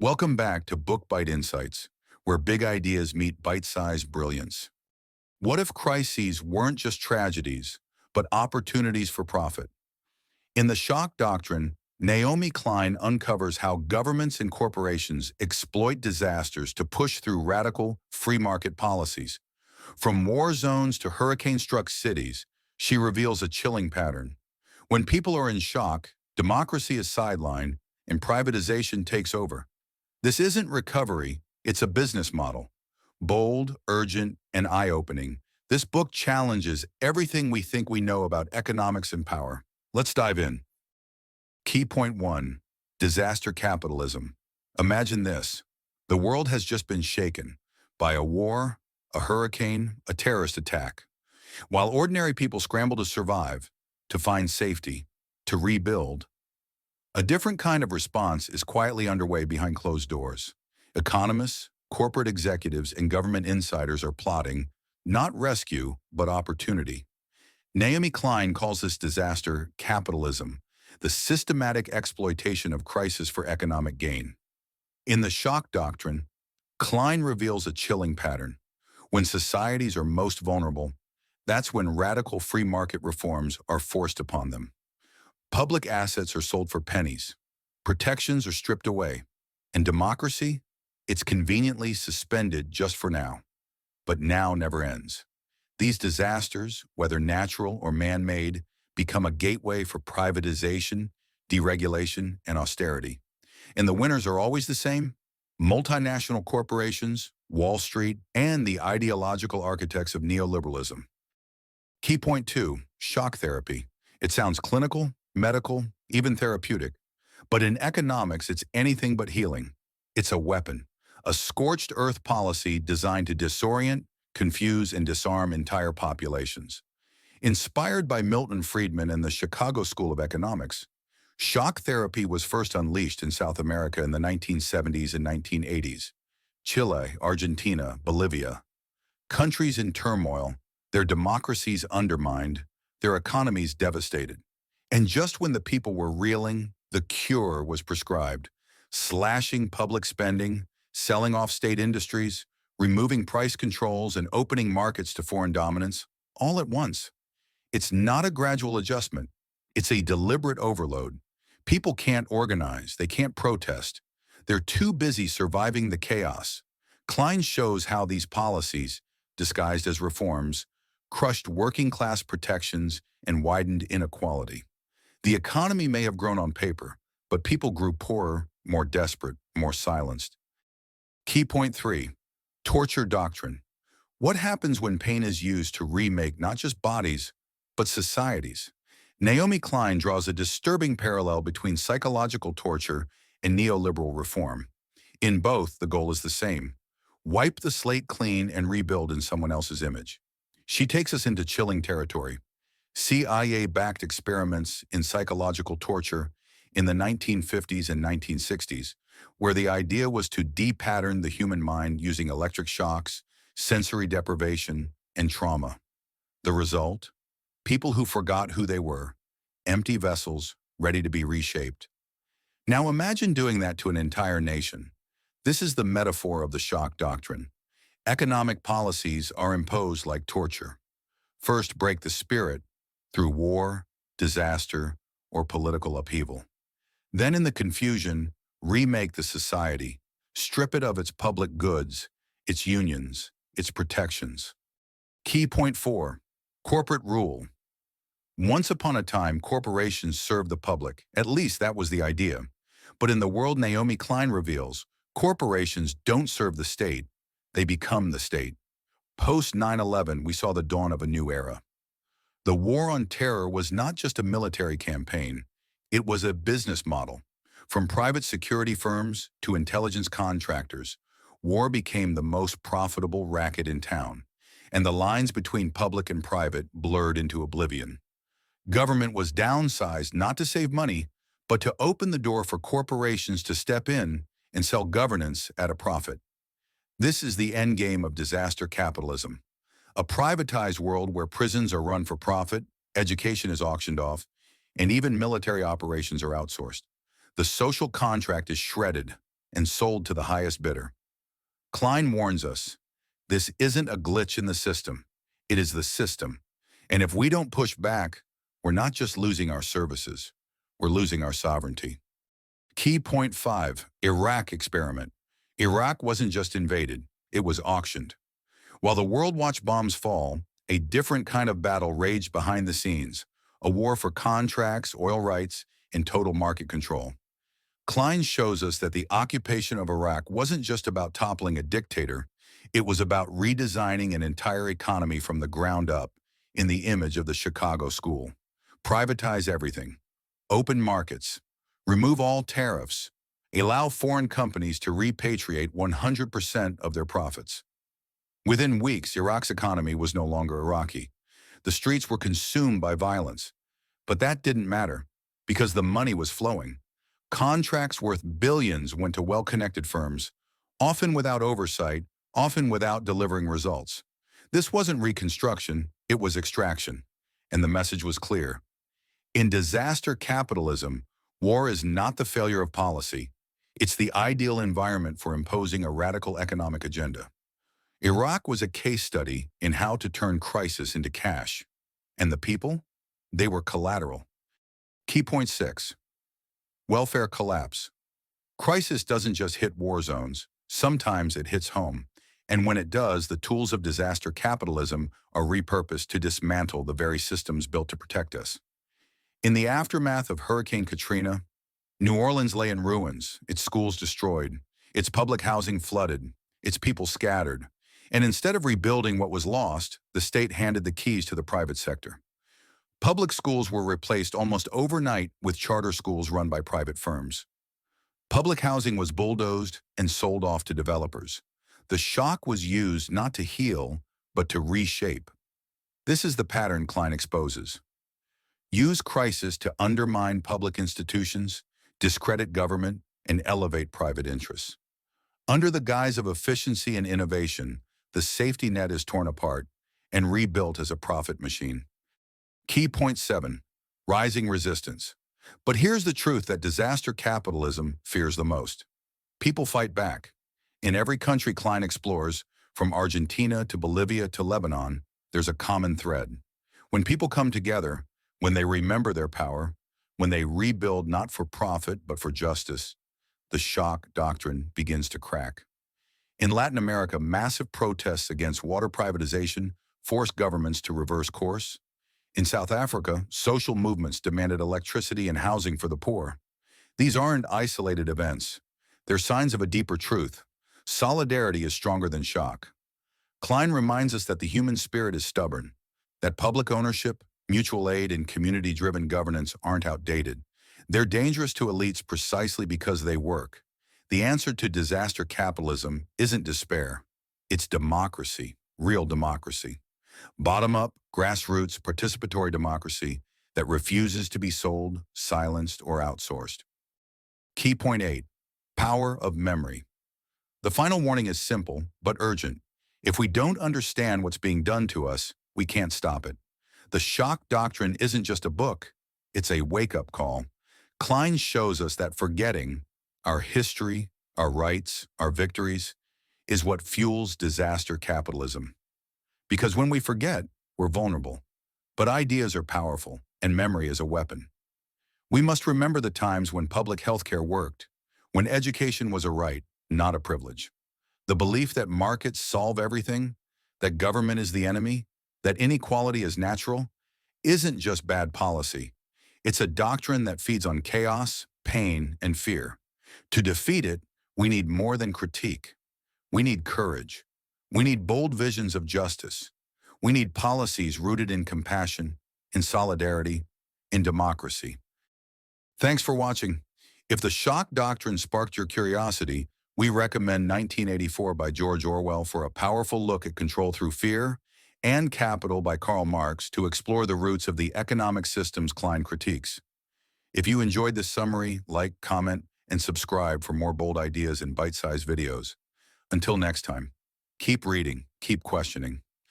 Welcome back to Book Bite Insights, where big ideas meet bite-sized brilliance. What if crises weren't just tragedies, but opportunities for profit? In the Shock Doctrine, Naomi Klein uncovers how governments and corporations exploit disasters to push through radical, free market policies. From war zones to hurricane-struck cities, she reveals a chilling pattern. When people are in shock, democracy is sidelined and privatization takes over. This isn't recovery, it's a business model. Bold, urgent, and eye-opening, this book challenges everything we think we know about economics and power. Let's dive in. Key point 1. Disaster capitalism. Imagine this. The world has just been shaken by a war, a hurricane, a terrorist attack. While ordinary people scramble to survive, to find safety, to rebuild, a different kind of response is quietly underway behind closed doors. Economists, corporate executives, and government insiders are plotting, not rescue, but opportunity. Naomi Klein calls this disaster capitalism, the systematic exploitation of crisis for economic gain. In the Shock Doctrine, Klein reveals a chilling pattern. When societies are most vulnerable, that's when radical free market reforms are forced upon them. Public assets are sold for pennies, protections are stripped away, and democracy, it's conveniently suspended just for now. But now never ends. These disasters, whether natural or man-made, become a gateway for privatization, deregulation, and austerity. And the winners are always the same: multinational corporations, Wall Street, and the ideological architects of neoliberalism. Key point 2, shock therapy. It sounds clinical, medical, even therapeutic. But in economics, it's anything but healing. It's a weapon, a scorched earth policy designed to disorient, confuse, and disarm entire populations. Inspired by Milton Friedman and the Chicago School of Economics, shock therapy was first unleashed in South America in the 1970s and 1980s. Chile, Argentina, Bolivia. Countries in turmoil, their democracies undermined, their economies devastated. And just when the people were reeling, the cure was prescribed: slashing public spending, selling off state industries, removing price controls, and opening markets to foreign dominance, all at once. It's not a gradual adjustment. It's a deliberate overload. People can't organize. They can't protest. They're too busy surviving the chaos. Klein shows how these policies, disguised as reforms, crushed working-class protections and widened inequality. The economy may have grown on paper, but people grew poorer, more desperate, more silenced. Key point 3. Torture doctrine. What happens when pain is used to remake not just bodies, but societies? Naomi Klein draws a disturbing parallel between psychological torture and neoliberal reform. In both, the goal is the same: wipe the slate clean and rebuild in someone else's image. She takes us into chilling territory. CIA-backed experiments in psychological torture in the 1950s and 1960s, where the idea was to de-pattern the human mind using electric shocks, sensory deprivation, and trauma. The result? People who forgot who they were, empty vessels ready to be reshaped. Now imagine doing that to an entire nation. This is the metaphor of the shock doctrine. Economic policies are imposed like torture. First, break the spirit through war, disaster, or political upheaval. Then in the confusion, remake the society, strip it of its public goods, its unions, its protections. Key point 4. Corporate rule. Once upon a time, corporations served the public. At least that was the idea. But in the world Naomi Klein reveals, corporations don't serve the state, they become the state. Post 9/11, we saw the dawn of a new era. The war on terror was not just a military campaign, it was a business model. From private security firms to intelligence contractors, war became the most profitable racket in town, and the lines between public and private blurred into oblivion. Government was downsized not to save money, but to open the door for corporations to step in and sell governance at a profit. This is the endgame of disaster capitalism. A privatized world where prisons are run for profit, education is auctioned off, and even military operations are outsourced. The social contract is shredded, and sold to the highest bidder. Klein warns us, this isn't a glitch in the system. It is the system. And if we don't push back, we're not just losing our services, we're losing our sovereignty. Key point 5, Iraq experiment. Iraq wasn't just invaded, it was auctioned. While the world watched bombs fall, a different kind of battle raged behind the scenes, a war for contracts, oil rights, and total market control. Klein shows us that the occupation of Iraq wasn't just about toppling a dictator, it was about redesigning an entire economy from the ground up in the image of the Chicago School. Privatize everything. Open markets. Remove all tariffs. Allow foreign companies to repatriate 100% of their profits. Within weeks, Iraq's economy was no longer Iraqi. The streets were consumed by violence. But that didn't matter, because the money was flowing. Contracts worth billions went to well-connected firms, often without oversight, often without delivering results. This wasn't reconstruction, it was extraction. And the message was clear. In disaster capitalism, war is not the failure of policy. It's the ideal environment for imposing a radical economic agenda. Iraq was a case study in how to turn crisis into cash. And the people? They were collateral. Key point 6. Welfare collapse. Crisis doesn't just hit war zones. Sometimes it hits home. And when it does, the tools of disaster capitalism are repurposed to dismantle the very systems built to protect us. In the aftermath of Hurricane Katrina, New Orleans lay in ruins, its schools destroyed, its public housing flooded, its people scattered. And instead of rebuilding what was lost, the state handed the keys to the private sector. Public schools were replaced almost overnight with charter schools run by private firms. Public housing was bulldozed and sold off to developers. The shock was used not to heal, but to reshape. This is the pattern Klein exposes. Use crisis to undermine public institutions, discredit government, and elevate private interests. Under the guise of efficiency and innovation, the safety net is torn apart and rebuilt as a profit machine. Key point 7, rising resistance. But here's the truth that disaster capitalism fears the most. People fight back. In every country Klein explores, from Argentina to Bolivia to Lebanon, there's a common thread. When people come together, when they remember their power, when they rebuild not for profit but for justice, the shock doctrine begins to crack. In Latin America, massive protests against water privatization forced governments to reverse course. In South Africa, social movements demanded electricity and housing for the poor. These aren't isolated events. They're signs of a deeper truth. Solidarity is stronger than shock. Klein reminds us that the human spirit is stubborn, that public ownership, mutual aid, and community-driven governance aren't outdated. They're dangerous to elites precisely because they work. The answer to disaster capitalism isn't despair. It's democracy, real democracy. Bottom-up, grassroots, participatory democracy that refuses to be sold, silenced, or outsourced. Key point 8, power of memory. The final warning is simple, but urgent. If we don't understand what's being done to us, we can't stop it. The shock doctrine isn't just a book, it's a wake-up call. Klein shows us that forgetting our history, our rights, our victories, is what fuels disaster capitalism. Because when we forget, we're vulnerable. But ideas are powerful, and memory is a weapon. We must remember the times when public health care worked, when education was a right, not a privilege. The belief that markets solve everything, that government is the enemy, that inequality is natural, isn't just bad policy. It's a doctrine that feeds on chaos, pain, and fear. To defeat it, we need more than critique. We need courage. We need bold visions of justice. We need policies rooted in compassion, in solidarity, in democracy. Thanks for watching. If the shock doctrine sparked your curiosity, we recommend 1984 by George Orwell for a powerful look at control through fear, and Capital by Karl Marx to explore the roots of the economic systems Klein critiques. If you enjoyed this summary, like, comment, and subscribe for more bold ideas and bite-sized videos. Until next time, keep reading, keep questioning.